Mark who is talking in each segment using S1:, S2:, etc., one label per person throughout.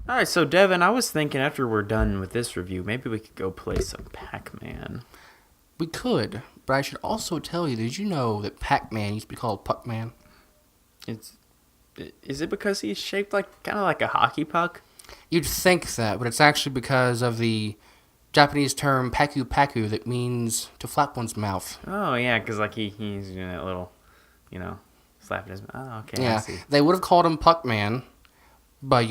S1: All right, so Devin, I was thinking after we're done with this review, maybe we could go play some Pac-Man.
S2: We could, but I should also tell you, did you know that Pac-Man used to be called Puck-Man?
S1: Is it because he's shaped kind of like a hockey puck?
S2: You'd think that, but it's actually because of the Japanese term paku paku that means to flap one's mouth.
S1: Oh yeah, because he's doing that little, slapping his. Oh okay,
S2: Yeah,
S1: I see.
S2: they would have called him Puck-Man, but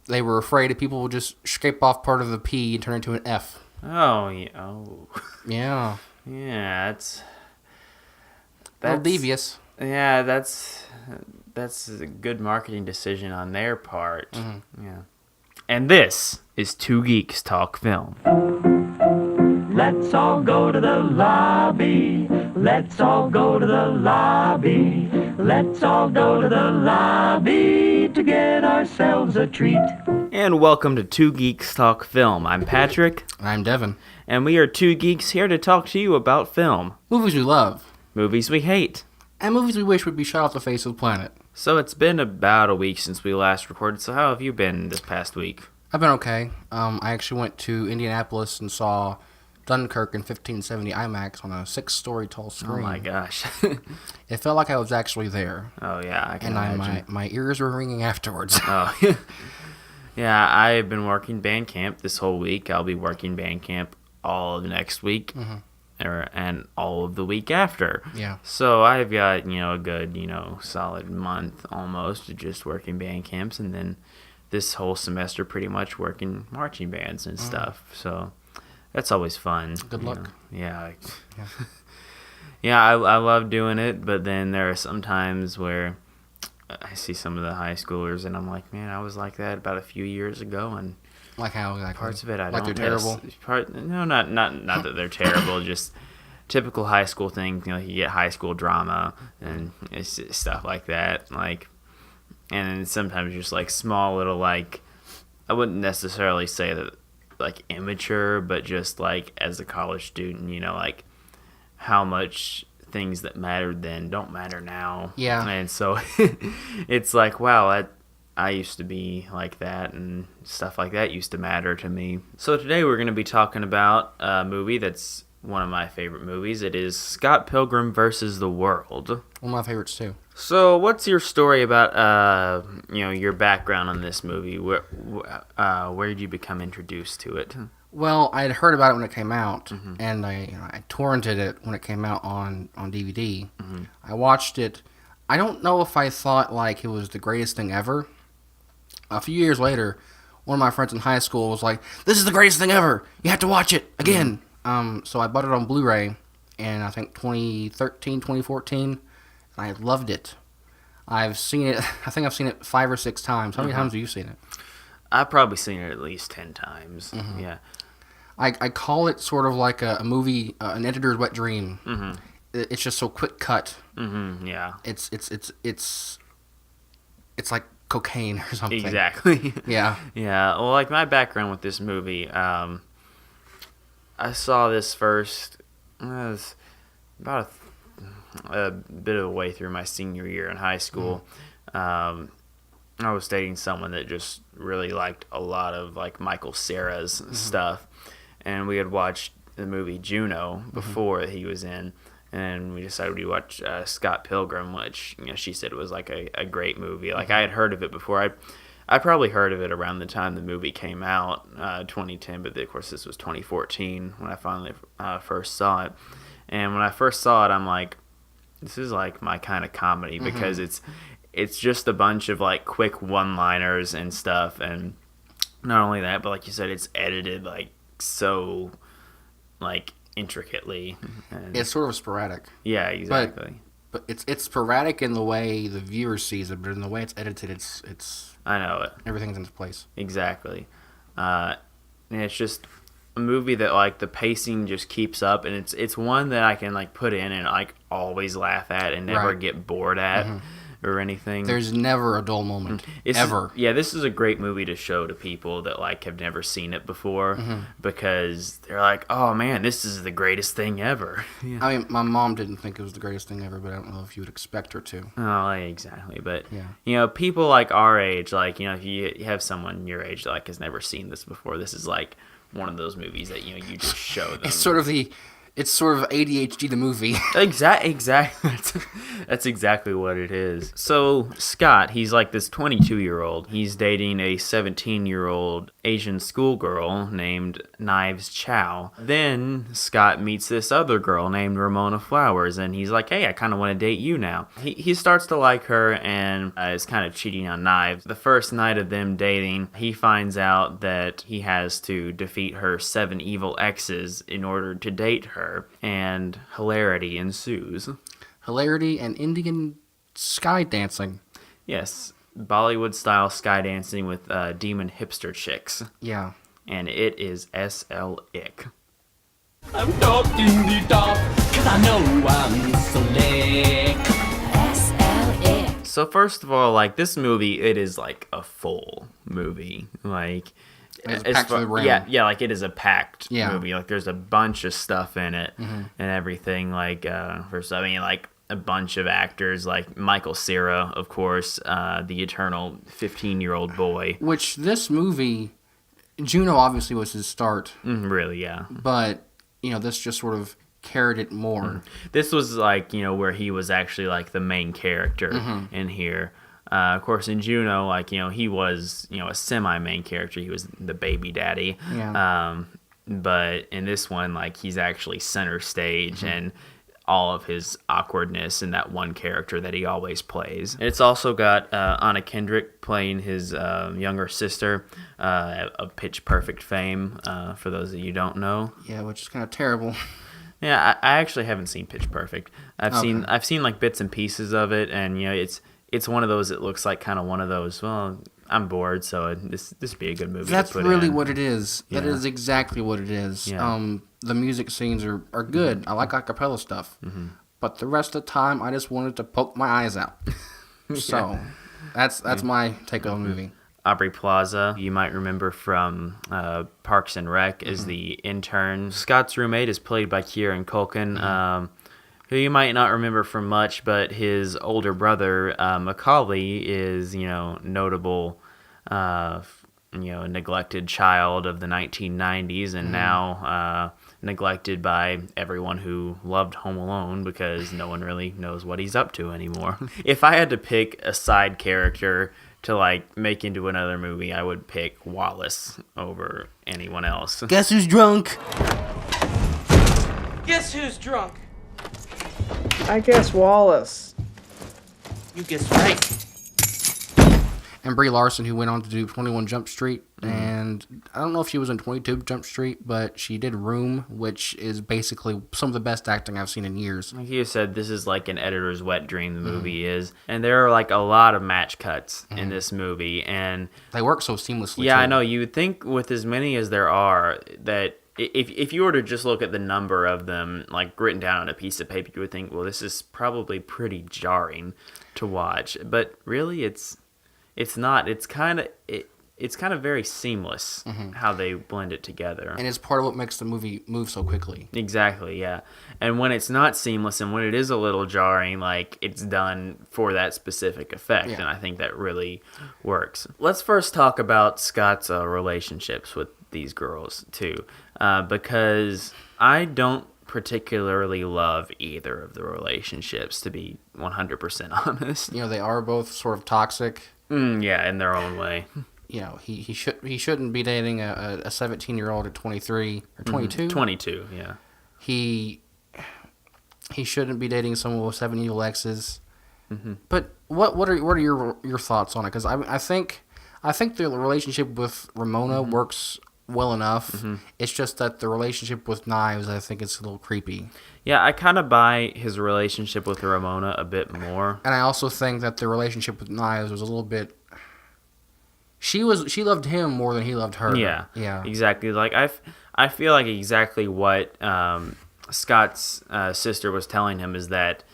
S2: they were afraid that people would just scrape off part of the P and turn it into an F.
S1: Oh yeah. Oh.
S2: Yeah.
S1: Yeah, that's
S2: A little devious.
S1: Yeah, that's a good marketing decision on their part.
S2: Mm-hmm.
S1: Yeah. And this is Two Geeks Talk Film.
S3: Let's all go to the lobby. Let's all go to the lobby. Let's all go to the lobby to get ourselves a treat.
S1: And welcome to Two Geeks Talk Film. I'm Patrick.
S2: I'm Devon.
S1: And we are two geeks here to talk to you about film.
S2: Movies we love.
S1: Movies we hate.
S2: And movies we wish would be shot off the face of the planet.
S1: So it's been about a week since we last recorded, so how have you been this past week?
S2: I've been okay. I actually went to Indianapolis and saw Dunkirk in 1570 IMAX on a 6-story tall screen.
S1: Oh my gosh.
S2: It felt like I was actually there.
S1: Oh yeah, I can
S2: and
S1: imagine.
S2: my ears were ringing afterwards.
S1: Oh, yeah, I've been working band camp this whole week. I'll be working band camp all of next week and all of the week after.
S2: Yeah.
S1: So I've got, a good, solid month almost of just working band camps, and then this whole semester pretty much working marching bands and stuff. So that's always fun.
S2: Good luck.
S1: Yeah. Yeah, I love doing it, but then there are some times where I see some of the high schoolers and I'm like, man, I was like that about a few years ago, and
S2: Like how exactly?
S1: parts of it I
S2: like
S1: don't
S2: they're terrible?
S1: No, not that they're terrible, just typical high school thing. You get high school drama and it's just stuff like that. And then sometimes just small little I wouldn't necessarily say that immature, but just as a college student, how much things that mattered then don't matter now.
S2: Yeah.
S1: And so it's wow, I used to be like that, and stuff like that used to matter to me. So today we're going to be talking about a movie that's one of my favorite movies. It is Scott Pilgrim versus the World.
S2: One of my favorites too.
S1: So what's your story about, your background on this movie? Where did you become introduced to it?
S2: Well, I had heard about it when it came out, and I torrented it when it came out on DVD. I watched it. I don't know if I thought it was the greatest thing ever. A few years later, one of my friends in high school was like, "This is the greatest thing ever. You have to watch it again." So I bought it on Blu-ray in, I think, 2013, 2014, and I loved it. I've seen it, I think I've seen it 5 or 6 times. How many times have you seen it?
S1: I've probably seen it at least 10 times. Yeah.
S2: I call it sort of like a movie, an editor's wet dream. It's just so quick cut.
S1: Yeah.
S2: It's like cocaine or something.
S1: Exactly.
S2: Yeah.
S1: Yeah. Well, my background with this movie, I saw this first. It was about a bit of a way through my senior year in high school. I was dating someone that just really liked a lot of Michael Cera's stuff, and we had watched the movie Juno before he was in, and we decided we'd watch Scott Pilgrim, which she said was a great movie. I had heard of it before. I probably heard of it around the time the movie came out, 2010, but of course this was 2014 when I finally first saw it. And when I first saw it, I'm like, this is my kind of comedy, because it's just a bunch of quick one-liners and stuff, and not only that, but like you said, it's edited so intricately. And
S2: It's sort of sporadic.
S1: yeah, exactly.
S2: But it's sporadic in the way the viewer sees it, but in the way it's edited, it's
S1: I know it.
S2: everything's in its place.
S1: Exactly. And it's just a movie that the pacing just keeps up, and it's one that I can put in and always laugh at and never
S2: Right.
S1: get bored at. or anything.
S2: There's never a dull moment. Ever.
S1: This is a great movie to show to people that like have never seen it before because they're like, oh man, this is the greatest thing ever. Yeah.
S2: I mean, my mom didn't think it was the greatest thing ever, but I don't know if you would expect her to.
S1: Oh, exactly. But, people like our age, like, if you have someone your age that like has never seen this before, this is like one of those movies that, you just show them.
S2: It's sort of ADHD the movie.
S1: Exactly. That's exactly what it is. So Scott, he's like this 22-year-old. He's dating a 17-year-old Asian schoolgirl named Knives Chow. Then Scott meets this other girl named Ramona Flowers, and he's like, hey, I kind of want to date you now. He starts to like her and is kind of cheating on Knives. The first night of them dating, he finds out that he has to defeat her 7 evil exes in order to date her. And hilarity ensues.
S2: Hilarity and Indian sky dancing.
S1: Yes, Bollywood-style sky dancing with demon hipster chicks.
S2: Yeah.
S1: And it is SL Ick.
S3: I'm talking the talk, 'cause I know I'm slick.
S4: SL Ick.
S1: So first of all, like, this movie, it is like a full movie. Like...
S2: It's packed to the rim.
S1: Yeah, like it is a packed movie. Like there's a bunch of stuff in it and everything. Like like a bunch of actors, like Michael Cera, of course, the eternal 15-year-old boy.
S2: Which this movie, Juno obviously was his start.
S1: Really, yeah.
S2: But this just sort of carried it more.
S1: This was like where he was actually like the main character in here. Of course, in Juno, like, he was, a semi-main character. He was the baby daddy.
S2: Yeah.
S1: But in this one, like, he's actually center stage and all of his awkwardness in that one character that he always plays. It's also got Anna Kendrick playing his younger sister of Pitch Perfect fame, for those of you who don't know.
S2: Yeah, which is kind of terrible.
S1: Yeah, I actually haven't seen Pitch Perfect. I've seen like bits and pieces of it, and it's one of those. It looks like kind of one of those. Well, I'm bored, so this would be a good movie.
S2: That's
S1: to put
S2: really
S1: in.
S2: what it is. That is exactly what it is.
S1: Yeah.
S2: The music scenes are good. I like acapella stuff, but the rest of the time, I just wanted to poke my eyes out. So that's my take on the movie.
S1: Aubrey Plaza, you might remember from Parks and Rec, is the intern. Scott's roommate is played by Kieran Culkin. Who you might not remember from much, but his older brother, Macaulay, is, notable, neglected child of the 1990s and now neglected by everyone who loved Home Alone because no one really knows what he's up to anymore. If I had to pick a side character to, like, make into another movie, I would pick Wallace over anyone else.
S2: Guess who's drunk?
S5: Guess who's drunk?
S6: I guess Wallace.
S5: You guess right.
S2: And Brie Larson, who went on to do 21 Jump Street, and I don't know if she was in 22 Jump Street, but she did Room, which is basically some of the best acting I've seen in years.
S1: Like you said, this is like an editor's wet dream, the movie is. And there are like a lot of match cuts in this movie. And
S2: they work so seamlessly,
S1: yeah,
S2: too.
S1: I know. You would think with as many as there are that if you were to just look at the number of them, like written down on a piece of paper, you would think, well, this is probably pretty jarring to watch. But really, it's not. It's kind of very seamless how they blend it together.
S2: And it's part of what makes the movie move so quickly.
S1: Exactly, yeah. And when it's not seamless and when it is a little jarring, like, it's done for that specific effect.
S2: Yeah.
S1: And I think that really works. Let's first talk about Scott's relationships with these girls, too. Because I don't particularly love either of the relationships, to be 100% honest.
S2: They are both sort of toxic.
S1: Yeah, in their own way.
S2: He shouldn't be dating a 17-year-old at 23 or 22.
S1: 22, yeah.
S2: He shouldn't be dating someone with 7 evil exes. But what are your thoughts on it? Because I think the relationship with Ramona works well enough. It's just that the relationship with Knives, I think, is a little creepy.
S1: Yeah, I kind of buy his relationship with Ramona a bit more.
S2: And I also think that the relationship with Knives was a little bit... She loved him more than he loved her.
S1: Yeah,
S2: yeah,
S1: exactly. Like I feel like exactly what Scott's sister was telling him is that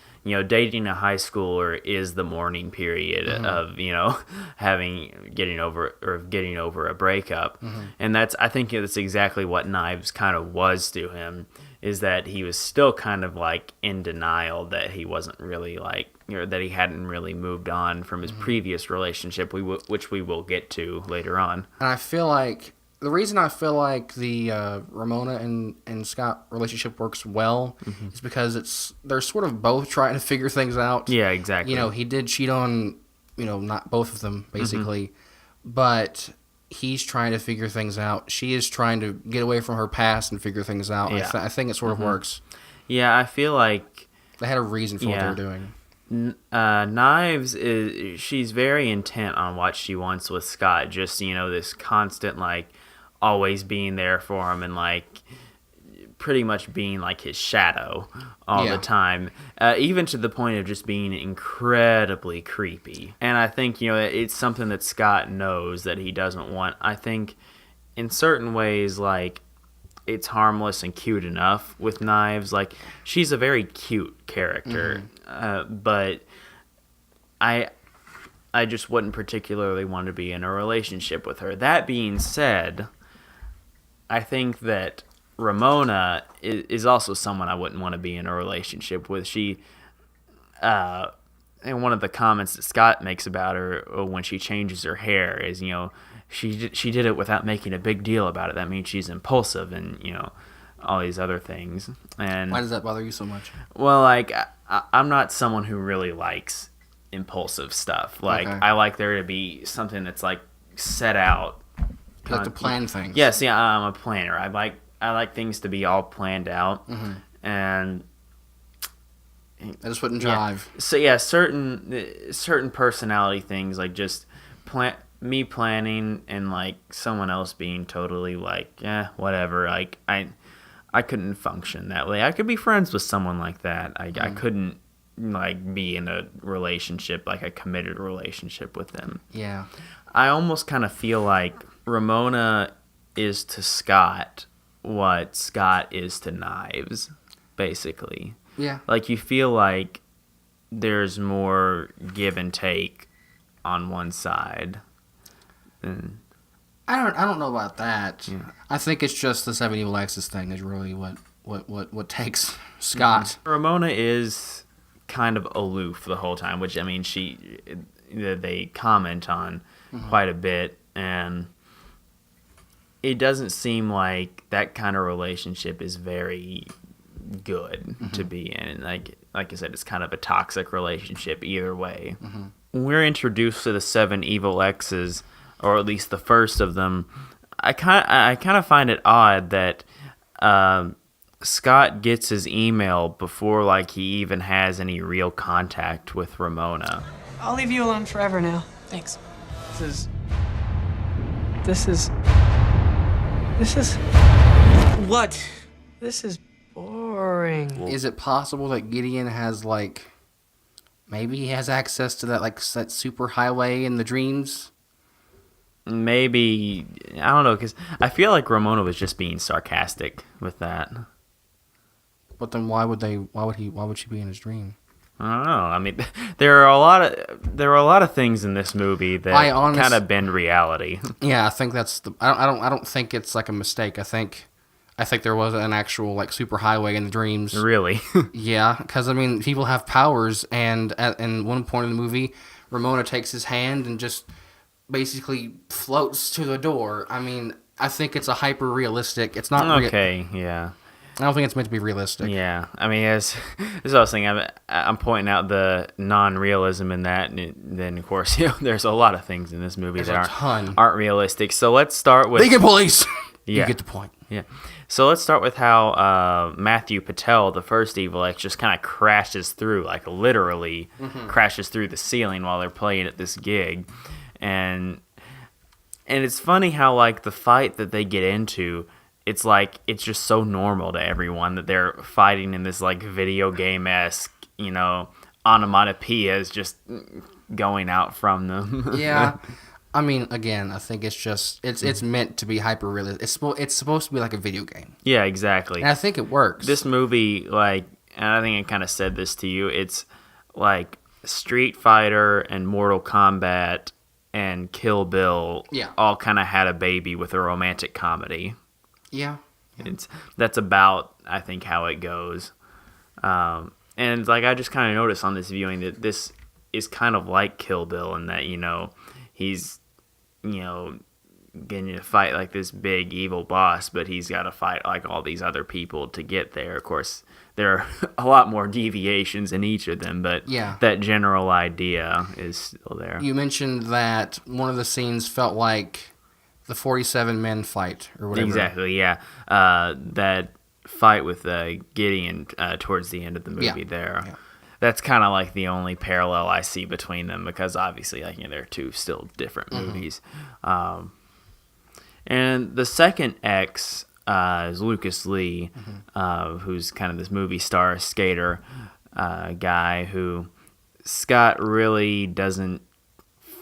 S1: dating a high schooler is the mourning period of, getting over a breakup. And I think that's exactly what Knives kind of was to him, is that he was still kind of like in denial that he wasn't really like, that he hadn't really moved on from his previous relationship, which we will get to later on.
S2: And I feel like the reason I feel like the Ramona and Scott relationship works well is because they're sort of both trying to figure things out.
S1: Yeah, exactly.
S2: He did cheat on, not both of them, basically. But he's trying to figure things out. She is trying to get away from her past and figure things out.
S1: Yeah.
S2: I think it sort of works.
S1: Yeah, I feel like
S2: They had a reason for what they were doing.
S1: Knives she's very intent on what she wants with Scott. Just, this constant, like, always being there for him and, like, pretty much being like his shadow all the time, even to the point of just being incredibly creepy. And I think, it's something that Scott knows that he doesn't want. I think in certain ways, like, it's harmless and cute enough with Knives. Like, she's a very cute character, but I just wouldn't particularly want to be in a relationship with her. That being said, I think that Ramona is also someone I wouldn't want to be in a relationship with. She, and one of the comments that Scott makes about her when she changes her hair is, she did it without making a big deal about it. That means she's impulsive and, all these other things. And
S2: Why does that bother you so much?
S1: well, like, I'm not someone who really likes impulsive stuff. Like,
S2: Okay.
S1: I like there to be something that's, like, set out.
S2: You like to plan things.
S1: Yes, yeah, I'm a planner. I like things to be all planned out, and
S2: I just wouldn't jive.
S1: so yeah, certain personality things, like just me planning and like someone else being totally like, whatever. Like I couldn't function that way. I could be friends with someone like that. I couldn't like be in a relationship, like a committed relationship with them.
S2: Yeah.
S1: I almost kind of feel like Ramona is to Scott what Scott is to Knives, basically.
S2: Yeah.
S1: Like, you feel like there's more give and take on one side. And
S2: I don't know about that. Yeah. I think it's just the Seven Evil Exes thing is really what takes Scott.
S1: Ramona is kind of aloof the whole time, which, I mean, they comment on quite a bit, and it doesn't seem like that kind of relationship is very good to be in. Like I said, it's kind of a toxic relationship either way. When we're introduced to the Seven Evil Exes, or at least the first of them, I kind of find it odd that Scott gets his email before like he even has any real contact with Ramona.
S5: I'll leave you alone forever now. Thanks. This is... What? This is boring.
S2: Is it possible that Gideon has like, maybe he has access to that super highway in the dreams?
S1: Maybe, I don't know, because I feel like Ramona was just being sarcastic with that.
S2: But then why would she be in his dream?
S1: I don't know. I mean, there are a lot of things in this movie that kind of bend reality.
S2: Yeah, I think that's I don't think it's like a mistake. I think there was an actual like super highway in the dreams.
S1: Really?
S2: Yeah, because I mean, people have powers, and in one point in the movie, Ramona takes his hand and just basically floats to the door. I mean, I think it's a hyper realistic. It's not
S1: okay. Yeah.
S2: I don't think it's meant to be realistic.
S1: Yeah, I mean, as I was saying, I'm pointing out the non-realism in that, and then of course, there's a lot of things in this movie that aren't realistic. So let's start with
S2: Vegan police.
S1: Yeah.
S2: You get the point.
S1: Yeah. So let's start with how Matthew Patel, the first Evil X, just kind of crashes through, like literally crashes through the ceiling while they're playing at this gig, and it's funny how like the fight that they get into. It's like, it's just so normal to everyone that they're fighting in this like video game-esque, onomatopoeia is just going out from them.
S2: Yeah. I mean, again, I think it's just, it's meant to be hyper-realistic. It's supposed to be like a video game.
S1: Yeah, exactly.
S2: And I think it works.
S1: This movie, like, and I think I kind of said this to you, it's like Street Fighter and Mortal Kombat and Kill Bill all kind of had a baby with a romantic comedy.
S2: Yeah.
S1: That's about, I think, how it goes. And like I just kind of noticed on this viewing that this is kind of like Kill Bill in that, he's, getting to fight like this big evil boss, but he's got to fight like all these other people to get there. Of course, there are a lot more deviations in each of them, but that general idea is still there.
S2: You mentioned that one of the scenes felt like the 47 men fight or whatever.
S1: Exactly, yeah. That fight with Gideon towards the end of the movie there. Yeah. That's kind of like the only parallel I see between them, because obviously they're two still different movies. And the second X is Lucas Lee, who's kind of this movie star skater guy who Scott really doesn't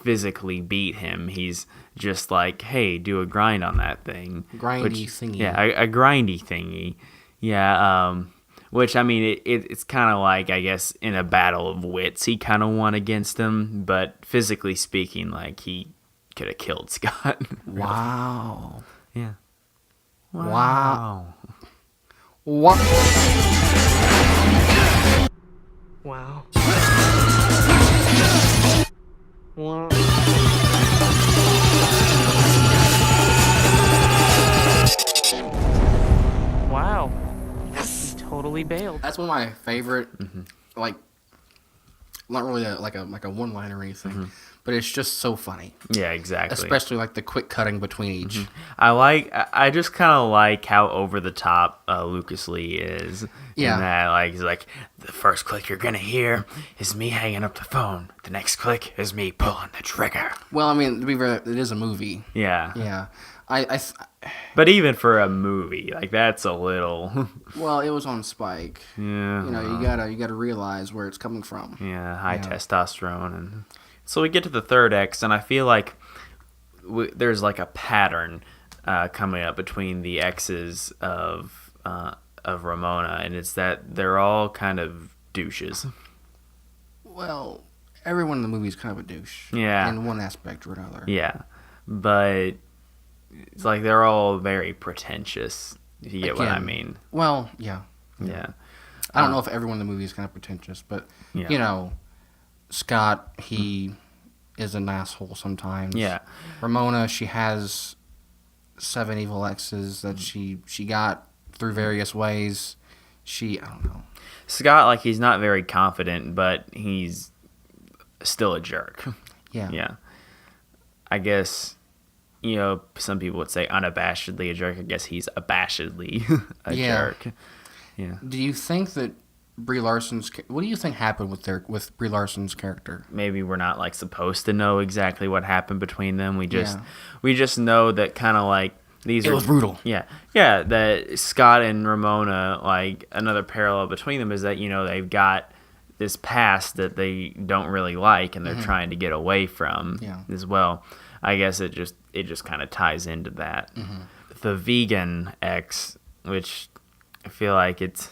S1: physically beat him. He's just like, hey, do a grind on that thing.
S2: Grindy thingy.
S1: Yeah, a grindy thingy. Yeah, which, I mean, it's kind of like, I guess, in a battle of wits, he kind of won against him, but physically speaking, like, he could have killed Scott.
S2: Wow.
S1: Yeah.
S2: Wow.
S5: Wow. Wow. Wow. He totally bailed.
S2: That's one of my favorite, like, not really like a one-liner or anything, but it's just so funny.
S1: Yeah, exactly.
S2: Especially like the quick cutting between each.
S1: I just kind of like how over the top Lucas Lee is.
S2: Yeah.
S1: In that, like, he's like, the first click you're gonna hear is me hanging up the phone. The next click is me pulling the trigger.
S2: Well, I mean, to be fair, it is a movie.
S1: Yeah.
S2: Yeah.
S1: But even for a movie, like, that's a little.
S2: Well, it was on Spike.
S1: Yeah.
S2: You gotta realize where it's coming from.
S1: Yeah, high testosterone, and so we get to the third X, and I feel like there's like a pattern coming up between the X's of Ramona, and it's that they're all kind of douches.
S2: Well, everyone in the movie is kind of a douche.
S1: Yeah.
S2: In one aspect or another.
S1: Yeah, but it's like they're all very pretentious, if you get what I mean.
S2: Well, yeah.
S1: Yeah.
S2: I don't know if everyone in the movie is kind of pretentious, but, Scott, he is an asshole sometimes.
S1: Yeah.
S2: Ramona, she has 7 evil exes that she got through various ways. I don't know.
S1: Scott, like, he's not very confident, but he's still a jerk.
S2: Yeah.
S1: Yeah. I guess, some people would say unabashedly a jerk. I guess he's abashedly a jerk. Yeah.
S2: Do you think that Brie Larson's... What do you think happened with Brie Larson's character?
S1: Maybe we're not, like, supposed to know exactly what happened between them. We just know that kind of, like, it
S2: was brutal.
S1: Yeah. Yeah, that Scott and Ramona, like, another parallel between them is that, they've got this past that they don't really like and they're trying to get away from as well. I guess it just kind of ties into that. The vegan X, which I feel like it's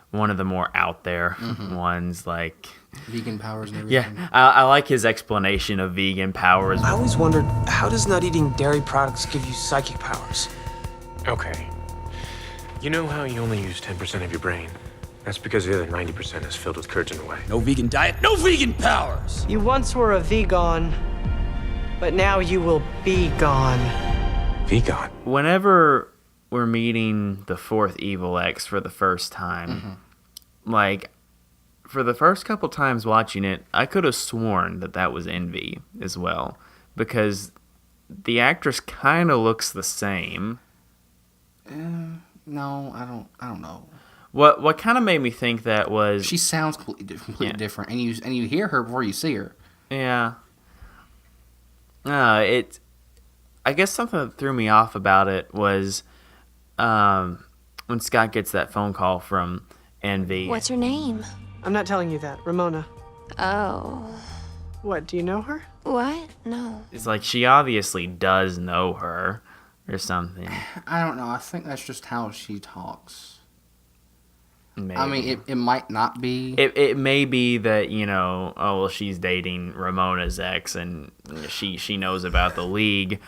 S1: one of the more out there ones, like
S2: vegan powers and everything.
S1: Yeah, I like his explanation of vegan powers.
S5: I always wondered, how does not eating dairy products give you psychic powers?
S7: Okay. You know how you only use 10% of your brain? That's because the other 90% is filled with curds in the way.
S8: No vegan diet, no vegan powers!
S5: You once were a vegan, but now you will be gone.
S7: Vegan?
S1: Whenever we're meeting the fourth evil X for the first time, like, for the first couple times watching it, I could have sworn that was Envy as well, because the actress kind of looks the same.
S2: No, I don't know.
S1: What kind of made me think that was...
S2: She sounds completely different, and you hear her before you see her.
S1: Yeah. I guess something that threw me off about it was when Scott gets that phone call from Envy.
S4: What's her name?
S5: I'm not telling you that. Ramona.
S4: Oh.
S5: What, do you know her?
S4: What? No.
S1: It's like she obviously does know her or something.
S2: I don't know. I think that's just how she talks.
S1: Maybe.
S2: I mean, it might not be.
S1: It may be that, she's dating Ramona's ex and she knows about the League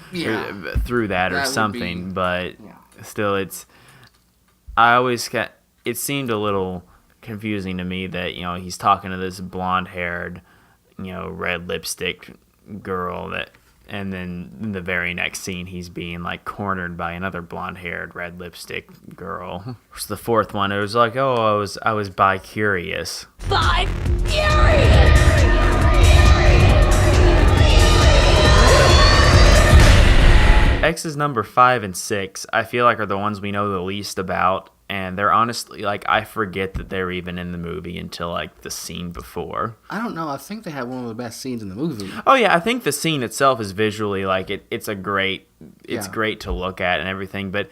S1: through that or something. But still, it seemed a little confusing to me that, he's talking to this blonde-haired, red lipstick girl and then in the very next scene he's being like cornered by another blonde-haired red lipstick girl. Where's the fourth one? It was like, I was bi-curious. X's number 5 and 6, I feel like are the ones we know the least about, and they're honestly, like, I forget that they're even in the movie until, like, the scene before.
S2: I don't know. I think they have one of the best scenes in the movie.
S1: Oh, yeah, I think the scene itself is visually, like, it's great to look at and everything, but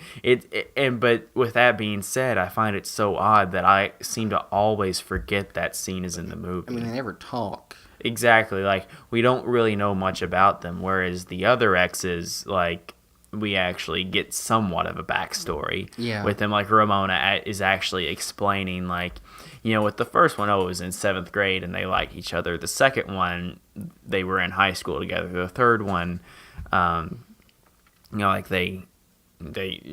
S1: but with that being said, I find it so odd that I seem to always forget that scene is in the movie.
S2: I mean, they never talk.
S1: Exactly, like, we don't really know much about them, whereas the other X's, like, we actually get somewhat of a backstory with them. Like, Ramona is actually explaining, like, with the first one, it was in 7th grade and they like each other. The second one, they were in high school together. The third one, like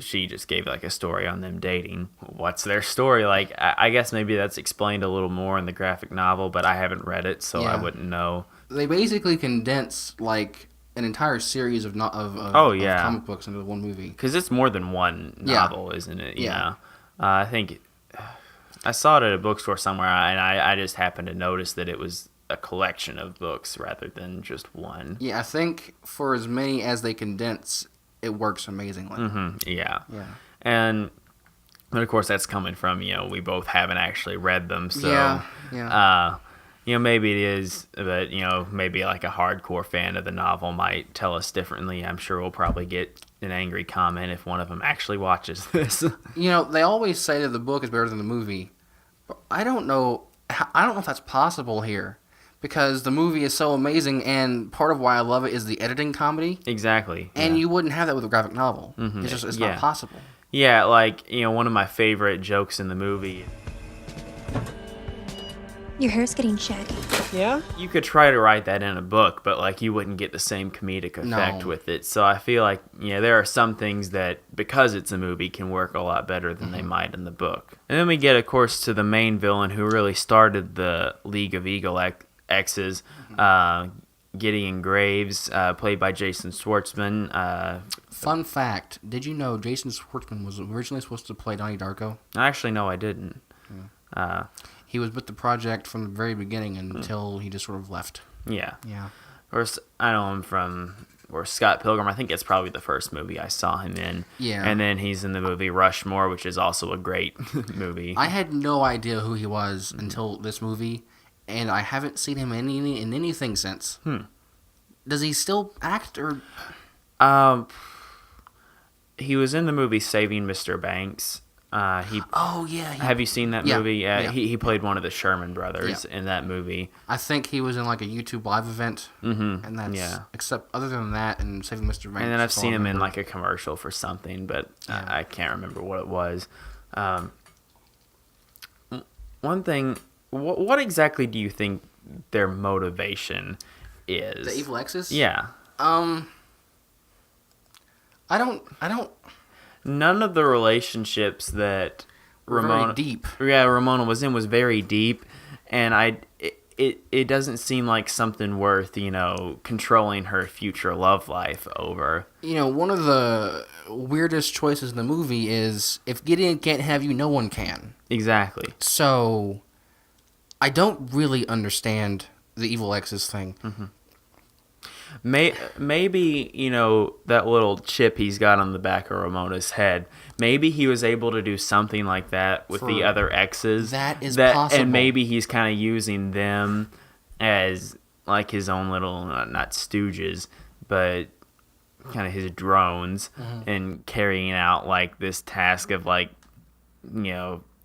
S1: she just gave like a story on them dating. What's their story? Like, I guess maybe that's explained a little more in the graphic novel, but I haven't read it, so I wouldn't know.
S2: They basically condense, like, an entire series of comic books into one movie.
S1: Because it's more than one novel, isn't it? I think I saw it at a bookstore somewhere, and I just happened to notice that it was a collection of books rather than just one.
S2: Yeah, I think for as many as they condense, it works amazingly.
S1: Mm-hmm. Yeah. And of course, that's coming from, we both haven't actually read them, so... maybe it is, but, maybe like a hardcore fan of the novel might tell us differently. I'm sure we'll probably get an angry comment if one of them actually watches this.
S2: They always say that the book is better than the movie, but I don't know if that's possible here, because the movie is so amazing, and part of why I love it is the editing comedy.
S1: Exactly.
S2: And you wouldn't have that with a graphic novel.
S1: Mm-hmm.
S2: It's not possible.
S1: Yeah, like, one of my favorite jokes in the movie...
S4: Your hair's getting shaggy.
S6: Yeah?
S1: You could try to write that in a book, but, like, you wouldn't get the same comedic effect with it. So I feel like, there are some things that, because it's a movie, can work a lot better than they might in the book. And then we get, of course, to the main villain who really started the League of Eagle X's, Gideon Graves, played by Jason Schwartzman.
S2: Fun fact, did you know Jason Schwartzman was originally supposed to play Donnie Darko?
S1: Actually, no, I didn't.
S2: He was with the project from the very beginning until he just sort of left.
S1: Yeah.
S2: Yeah.
S1: Of course, I know him from Scott Pilgrim. I think it's probably the first movie I saw him in. Yeah. And then he's in the movie Rushmore, which is also a great movie.
S2: I had no idea who he was until this movie, and I haven't seen him in anything since. Does he still act, or...?
S1: He was in the movie Saving Mr. Banks. Have you seen that movie? Yeah. He played one of the Sherman brothers in that movie.
S2: I think he was in like a YouTube live event. Mm-hmm. And that's except other than that and Saving Mr. Banks.
S1: And then I've seen him in like a commercial for something, but I can't remember what it was. One thing, what exactly do you think their motivation is?
S2: The Evil X's?
S1: Yeah.
S2: I don't.
S1: None of the relationships that Ramona was in was very deep, and it doesn't seem like something worth controlling her future love life over.
S2: One of the weirdest choices in the movie is if Gideon can't have you, no one can.
S1: Exactly.
S2: So I don't really understand the Evil X's thing.
S1: Mm-hmm. Maybe, that little chip he's got on the back of Ramona's head, maybe he was able to do something like that with the other exes.
S2: That is possible.
S1: And maybe he's kind of using them as, like, his own little, not stooges, but kind of his drones, and carrying out, like, this task of, like,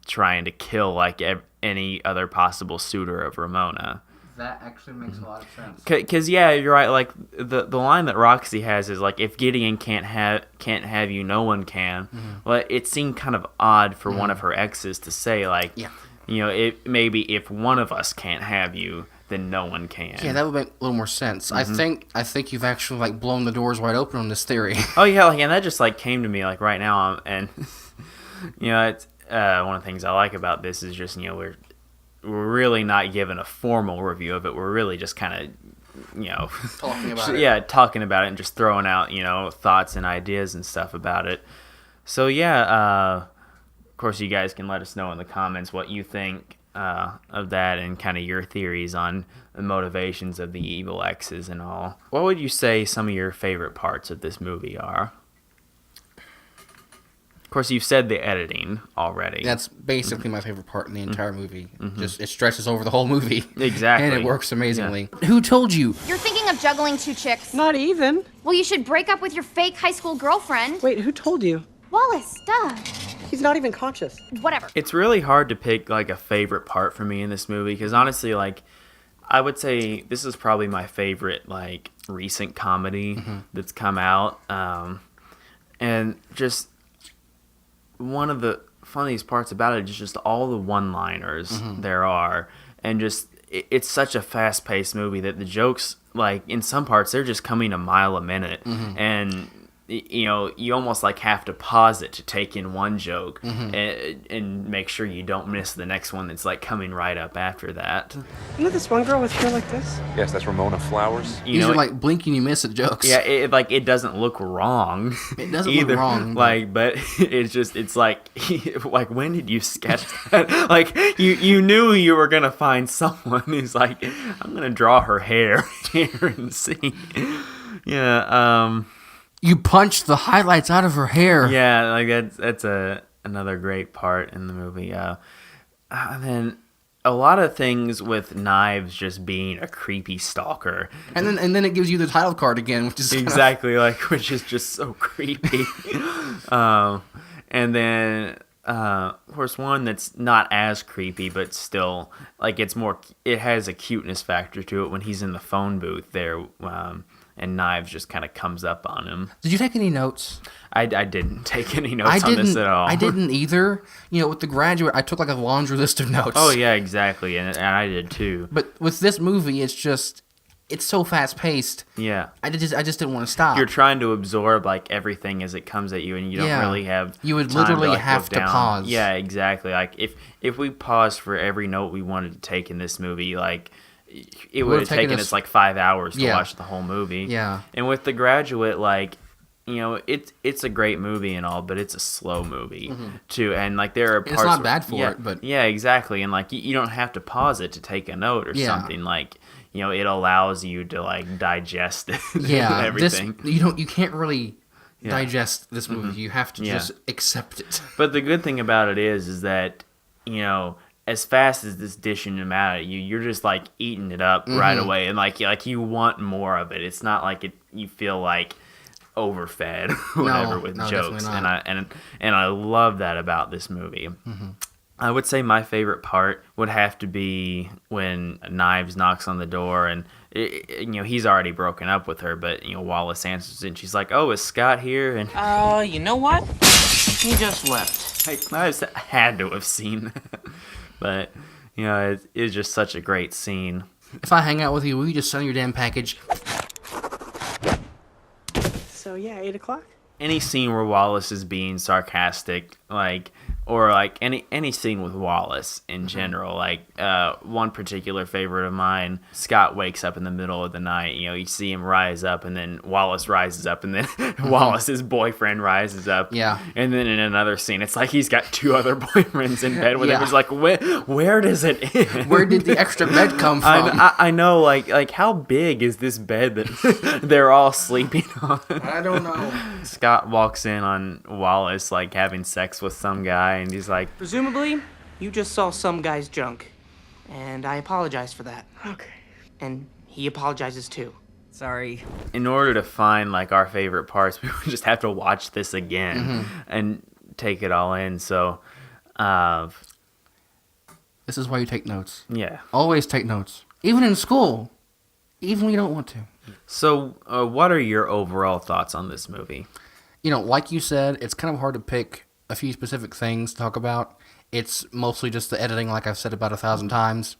S1: trying to kill, like, any other possible suitor of Ramona.
S2: That actually makes a lot of sense.
S1: Because yeah, you're right. Like the line that Roxy has is like, if Gideon can't have you, no one can.
S2: Mm-hmm.
S1: Well, it seemed kind of odd for one of her exes to say like,
S2: Yeah.
S1: Maybe if one of us can't have you, then no one can.
S2: Yeah, that would make a little more sense.
S1: Mm-hmm.
S2: I think you've actually like blown the doors wide open on this theory.
S1: Oh yeah, like, and that just like came to me like right now, and it's one of the things I like about this is just we're really not given a formal review of it. We're really just kind of
S2: Talking about it.
S1: Yeah, talking about it and just throwing out thoughts and ideas and stuff about it. So yeah, of course you guys can let us know in the comments what you think of that and kind of your theories on the motivations of the evil exes and all. What would you say some of your favorite parts of this movie are? Of course, you've said the editing already.
S2: That's basically my favorite part in the entire movie. Just it stretches over the whole movie.
S1: Exactly.
S2: And it works amazingly. Yeah. Who told you?
S9: You're thinking of juggling 2 chicks.
S6: Not even.
S9: Well, you should break up with your fake high school girlfriend.
S6: Wait, who told you?
S9: Wallace, duh.
S6: He's not even conscious.
S9: Whatever.
S1: It's really hard to pick like a favorite part for me in this movie because honestly, like, I would say this is probably my favorite like recent comedy that's come out, and just one of the funniest parts about it is just all the one-liners there are, and just it's such a fast-paced movie that the jokes, like in some parts, they're just coming a mile a minute, and you almost like have to pause it to take in one joke and make sure you don't miss the next one that's like coming right up after that.
S6: You know this one girl with hair like this?
S7: Yes, that's Ramona Flowers.
S2: These are like blinking you miss it jokes.
S1: Yeah, it doesn't look wrong.
S2: It doesn't
S1: either.
S2: look wrong.
S1: But it's like like when did you sketch that? Like you knew you were gonna find someone who's like, I'm gonna draw her hair here and see. Yeah.
S2: You punched the highlights out of her hair.
S1: Yeah, like that's another great part in the movie. And then a lot of things with Knives just being a creepy stalker.
S2: And then it gives you the title card again, which is
S1: exactly which is just so creepy. And then of course one that's not as creepy, but still like it has a cuteness factor to it when he's in the phone booth there. And Knives just kind of comes up on him.
S2: Did you take any notes?
S1: I didn't take any notes on this at all.
S2: I didn't either. With The Graduate, I took like a laundry list of notes.
S1: Oh, yeah, exactly. And I did too.
S2: But with this movie, it's so fast-paced.
S1: Yeah.
S2: I just didn't want to stop.
S1: You're trying to absorb like everything as it comes at you, and you don't really have
S2: You would
S1: time
S2: literally
S1: to,
S2: have to pause.
S1: Yeah, exactly. Like if we paused for every note we wanted to take in this movie, like it would have taken us like 5 hours to watch the whole movie.
S2: Yeah.
S1: And with The Graduate, like, it's a great movie and all, but it's a slow movie too. And like there are parts
S2: it's not bad for it, but
S1: yeah, exactly. And like you don't have to pause it to take a note or something. Like it allows you to like digest it.
S2: Yeah,
S1: and everything.
S2: You can't really digest this movie. You have to just accept it.
S1: But the good thing about it is that as fast as this dishing them out at you, you're just like eating it up right away, and like you want more of it. It's not like you feel like overfed or whatever with jokes, and I love that about this movie. I would say my favorite part would have to be when Knives knocks on the door and he's already broken up with her, but Wallace answers it and she's like, "Oh, is Scott here?" And
S5: You know what? He just left.
S1: like, Knives had to have seen that. But, it's just such a great scene.
S2: If I hang out with you, will you just send your damn package?
S6: So yeah, 8 o'clock?
S1: Any scene where Wallace is being sarcastic, or any scene with Wallace in general, one particular favorite of mine, Scott wakes up in the middle of the night, you see him rise up, and then Wallace rises up, and then Wallace's boyfriend rises up.
S2: Yeah.
S1: And then in another scene, it's like he's got 2 other boyfriends in bed with him. He's like, where does it end?
S2: Where did the extra bed come from?
S1: I know, like how big is this bed that they're all sleeping on?
S2: I don't know.
S1: Scott walks in on Wallace, like, having sex with some guy, and he's like,
S5: Presumably, you just saw some guy's junk. And I apologize for that.
S6: Okay.
S5: And he apologizes too.
S8: Sorry.
S1: in order to find, like, our favorite parts, we would just have to watch this again and take it all in, so,
S2: This is why you take notes.
S1: yeah.
S2: Always take notes. Even in school, even when you don't want to.
S1: So, what are your overall thoughts on this movie?
S2: You know, like you said, it's kind of hard to pick a few specific things to talk about. It's mostly just the editing, like I've said about 1,000 times.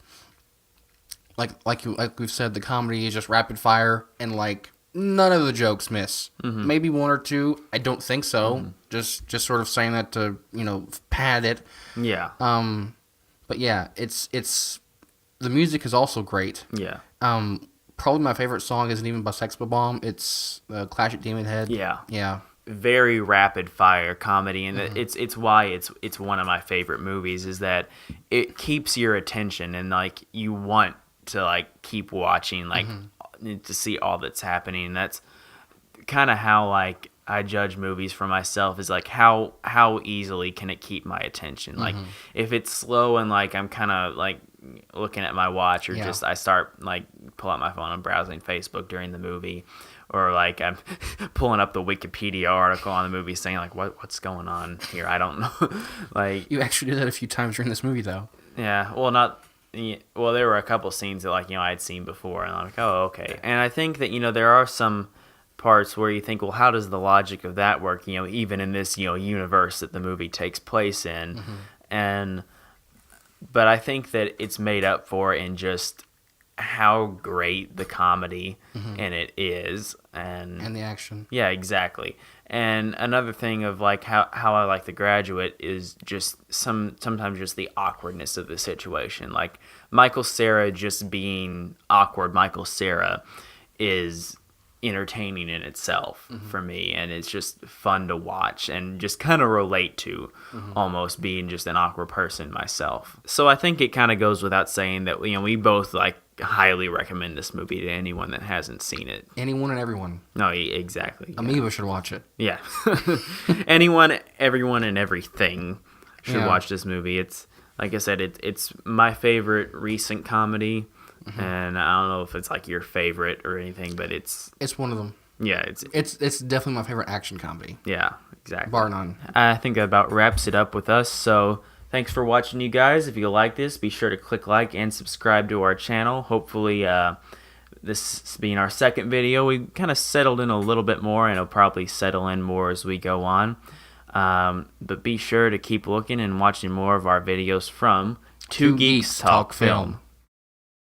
S2: Like we've said, the comedy is just rapid fire, and like none of the jokes miss. Maybe one or two. I don't think so. Just sort of saying that to pad it.
S1: Yeah.
S2: But yeah, it's the music is also great.
S1: Yeah.
S2: Probably my favorite song isn't even by Sex Bomb. It's Clash at Demon Head.
S1: Yeah.
S2: Yeah.
S1: Very rapid fire comedy, and it's why it's one of my favorite movies, is that it keeps your attention, and like you want to like keep watching, like to see all that's happening. And that's kind of how like I judge movies for myself, is like how easily can it keep my attention. Like if it's slow and like I'm kind of like looking at my watch, or just I start like pull out my phone and browsing Facebook during the movie, or like I'm pulling up the Wikipedia article on the movie saying like what's going on here, I don't know. Like
S2: You actually did that a few times during this movie, though.
S1: yeah, well there were a couple scenes that like I'd seen before, and I'm like, oh okay. And I think that there are some parts where you think, well, how does the logic of that work, even in this universe that the movie takes place in. But I think that it's made up for in just how great the comedy in it is, and
S2: the action.
S1: Yeah, exactly. And another thing of like how I like The Graduate is just sometimes just the awkwardness of the situation. Like Michael Cera just being awkward. Michael Cera is entertaining in itself for me, and it's just fun to watch and just kind of relate to, almost being just an awkward person myself. So I think it kind of goes without saying that we both like highly recommend this movie to anyone that hasn't seen it.
S2: Anyone and everyone.
S1: No, exactly.
S2: Amoeba should watch it.
S1: Yeah. Anyone, everyone, and everything should watch this movie. It's like I said, it's my favorite recent comedy. And I don't know if it's like your favorite or anything, but it's
S2: one of them.
S1: Yeah,
S2: it's definitely my favorite action comedy.
S1: Yeah, exactly.
S2: Bar none. I
S1: think that about wraps it up with us. So thanks for watching, you guys. If you like this, be sure to click like and subscribe to our channel. Hopefully, this being our second video, we kind of settled in a little bit more, and it'll probably settle in more as we go on. But be sure to keep looking and watching more of our videos from Two Geeks Talk Film.